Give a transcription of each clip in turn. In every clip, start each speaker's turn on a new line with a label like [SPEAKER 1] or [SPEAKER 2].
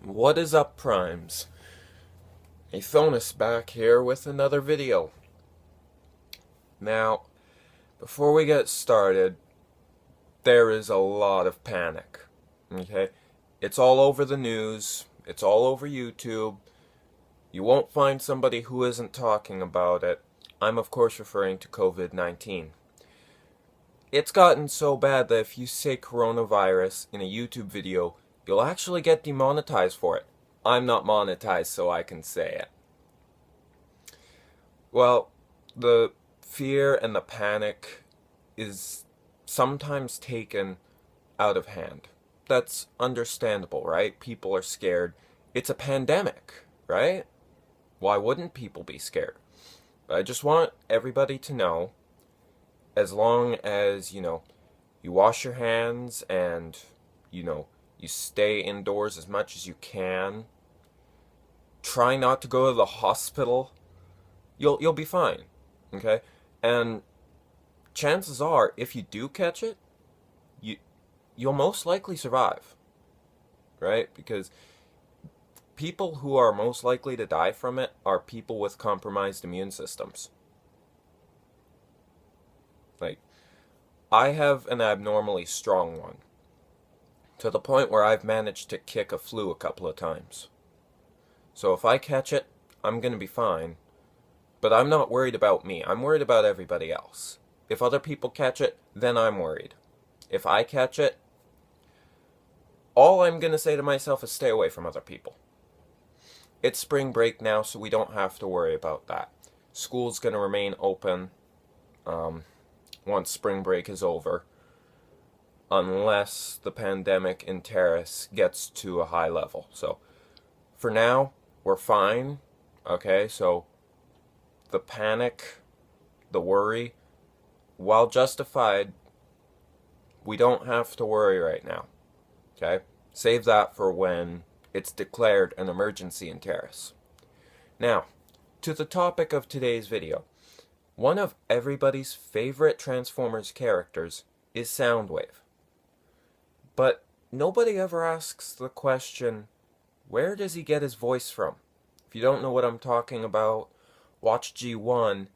[SPEAKER 1] What is up, Primes? Athonus back here with another video. Now, before we get started, there is a lot of panic. Okay? It's all over the news, it's all over YouTube. You won't find somebody who isn't talking about it. I'm of course referring to COVID-19. It's gotten so bad that if you say coronavirus in a YouTube video, you'll actually get demonetized for it. I'm not monetized, so I can say it. Well, the fear and the panic is sometimes taken out of hand. That's understandable, right? People are scared. It's a pandemic, right? Why wouldn't people be scared? But I just want everybody to know, as long as, you wash your hands and, you stay indoors as much as you can, try not to go to the hospital, you'll be fine, okay? And chances are, if you do catch it, you'll most likely survive, right? Because people who are most likely to die from it are people with compromised immune systems. Like, I have an abnormally strong one, to the point where I've managed to kick a flu a couple of times. So if I catch it, I'm gonna be fine. But I'm not worried about me. I'm worried about everybody else. If other people catch it, then I'm worried. If I catch it, all I'm gonna say to myself is stay away from other people. It's spring break now, so we don't have to worry about that. School's gonna remain open once spring break is over, unless the pandemic in Terrace gets to a high level. So, for now, we're fine, okay? So, the panic, the worry, while justified, we don't have to worry right now, okay? Save that for when it's declared an emergency in Terrace. Now, to the topic of today's video. One of everybody's favorite Transformers characters is Soundwave. But nobody ever asks the question, where does he get his voice from? If you don't know what I'm talking about, watch G1.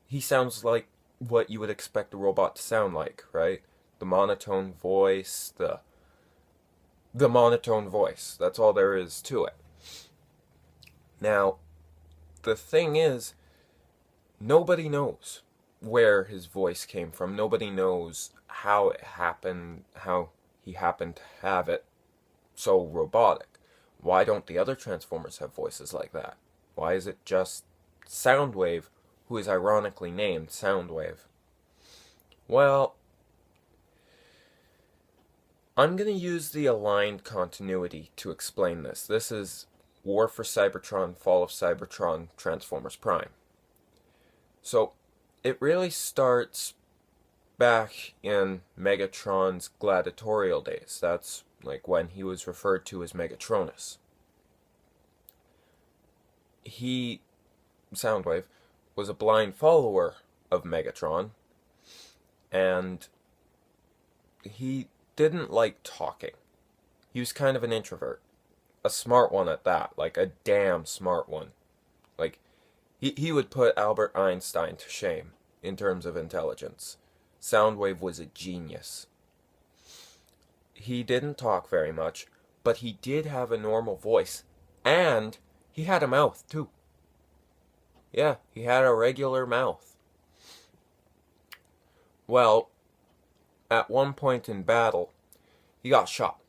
[SPEAKER 1] He sounds like what you would expect a robot to sound like, right? The monotone voice, the monotone voice. That's all there is to it. Now, the thing is, nobody knows where his voice came from. Nobody knows how it happened, how he happened to have it so robotic. Why don't the other Transformers have voices like that? Why is it just Soundwave, who is ironically named Soundwave? Well, I'm going to use the aligned continuity to explain this. This is War for Cybertron, Fall of Cybertron, Transformers Prime. So, it really starts back in Megatron's gladiatorial days. That's like when he was referred to as Megatronus. He, Soundwave, was a blind follower of Megatron, and he didn't like talking. He was kind of an introvert. A smart one at that, like a damn smart one. Like, he would put Albert Einstein to shame in terms of intelligence. Soundwave was a genius. He didn't talk very much, but he did have a normal voice, and he had a mouth too. Yeah, he had a regular mouth. Well, at one point in battle, he got shot.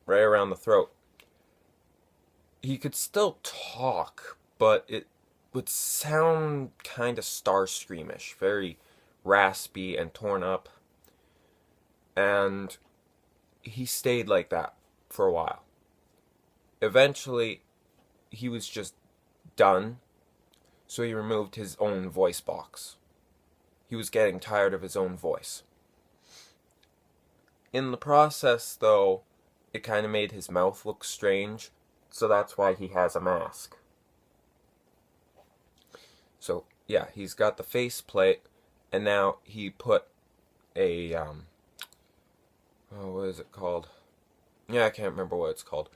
[SPEAKER 1] Right around the throat. He could still talk, but it would sound kind of Starscreamish, very raspy and torn up. And he stayed like that for a while. Eventually, he was just done, so he removed his own voice box. He was getting tired of his own voice. In the process, though, it kind of made his mouth look strange, so that's why he has a mask. So, yeah, he's got the faceplate, and now he put a, what is it called? Yeah, I can't remember what it's called.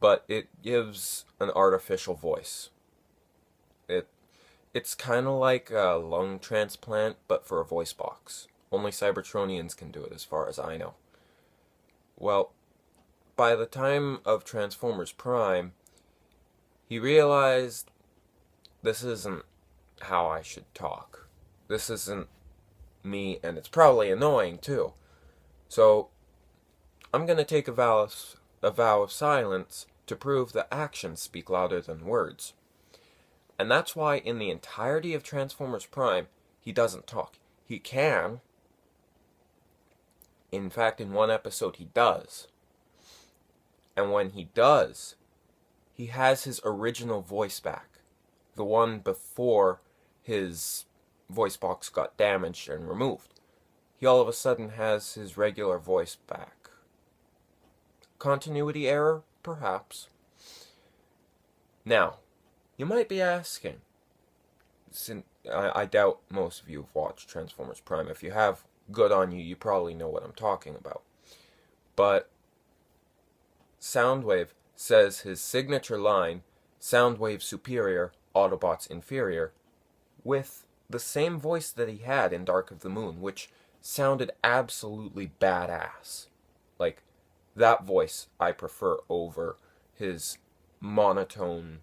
[SPEAKER 1] but it gives an artificial voice. It's kind of like a lung transplant, but for a voice box. Only Cybertronians can do it, as far as I know. Well, by the time of Transformers Prime, he realized this isn't how I should talk. This isn't me, and it's probably annoying too. So, I'm going to take a vow of silence to prove that actions speak louder than words. And that's why in the entirety of Transformers Prime, he doesn't talk. He can. In fact, in one episode he does. And when he does, he has his original voice back. The one before his voice box got damaged and removed. He all of a sudden has his regular voice back. Continuity error? Perhaps. Now, you might be asking, I doubt most of you have watched Transformers Prime. If you have, good on you, you probably know what I'm talking about. But Soundwave says his signature line, Soundwave superior, Autobots inferior, with the same voice that he had in Dark of the Moon, which sounded absolutely badass. Like, that voice I prefer over his monotone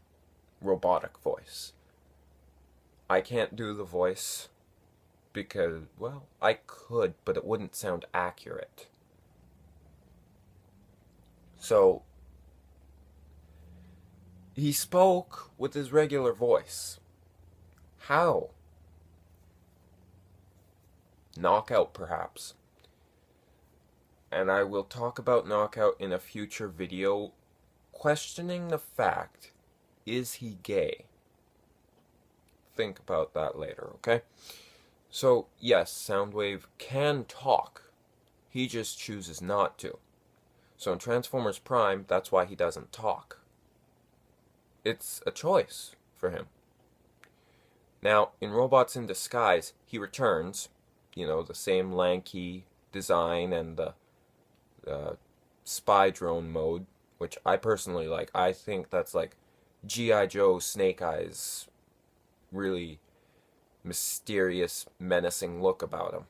[SPEAKER 1] robotic voice. I can't do the voice because, well, I could, but it wouldn't sound accurate. So, he spoke with his regular voice. How? Knockout, perhaps. And I will talk about Knockout in a future video, questioning the fact, is he gay? Think about that later, okay? So, yes, Soundwave can talk. He just chooses not to. So in Transformers Prime, that's why he doesn't talk. It's a choice for him. Now, in Robots in Disguise, he returns, the same lanky design and the spy drone mode, which I personally like. I think that's like G.I. Joe Snake Eyes, really mysterious, menacing look about him.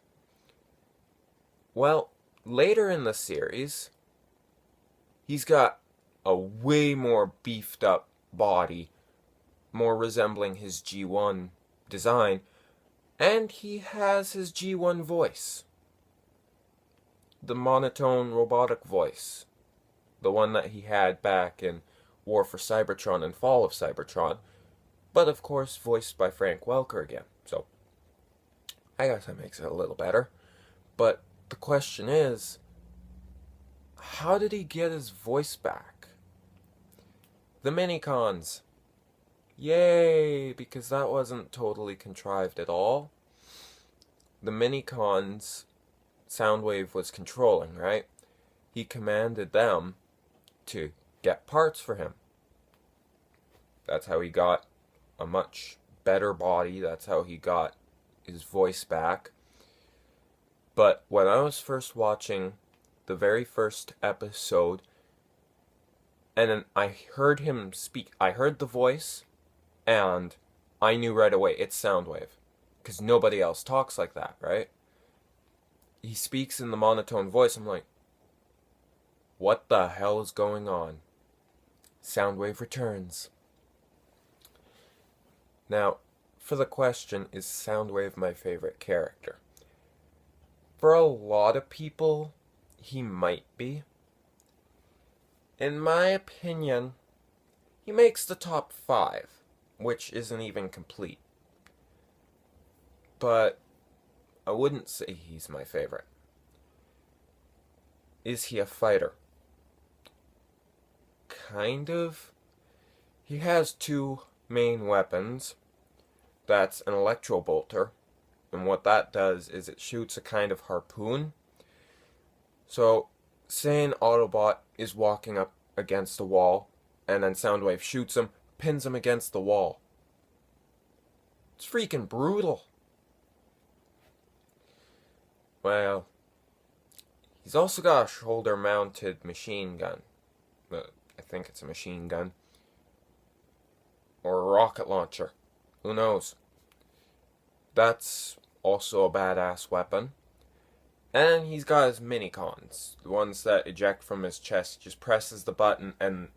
[SPEAKER 1] Well, later in the series, he's got a way more beefed up body, more resembling his G1 design, and he has his G1 voice. The monotone robotic voice. The one that he had back in War for Cybertron and Fall of Cybertron, but of course voiced by Frank Welker again. So, I guess that makes it a little better. But the question is, how did he get his voice back? The mini-cons. Yay, because that wasn't totally contrived at all. The mini-cons Soundwave was controlling, right? He commanded them to get parts for him. That's how he got a much better body. That's how he got his voice back. But when I was first watching the very first episode, and then I heard him speak, I heard the voice, and I knew right away it's Soundwave. Because nobody else talks like that, right? He speaks in the monotone voice. I'm like, what the hell is going on? Soundwave returns. Now, for the question, is Soundwave my favorite character? For a lot of people, he might be. In my opinion, he makes the top 5, which isn't even complete. But I wouldn't say he's my favorite. Is he a fighter? Kind of. He has 2 main weapons. That's an electro bolter, and what that does is it shoots a kind of harpoon. So, say an Autobot is walking up against a wall, and then Soundwave shoots him, pins him against the wall. It's freaking brutal. Well, he's also got a shoulder-mounted machine gun. I think it's a machine gun. Or a rocket launcher. Who knows? That's also a badass weapon. And he's got his mini-cons. The ones that eject from his chest. He just presses the button and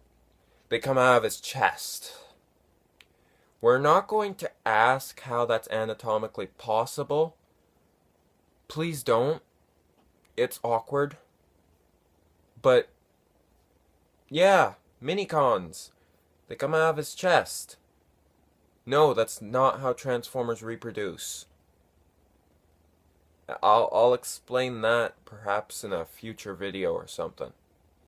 [SPEAKER 1] they come out of his chest. We're not going to ask how that's anatomically possible. Please don't. It's awkward. But, yeah, mini-cons. They come out of his chest. No, that's not how Transformers reproduce. I'll explain that perhaps in a future video or something.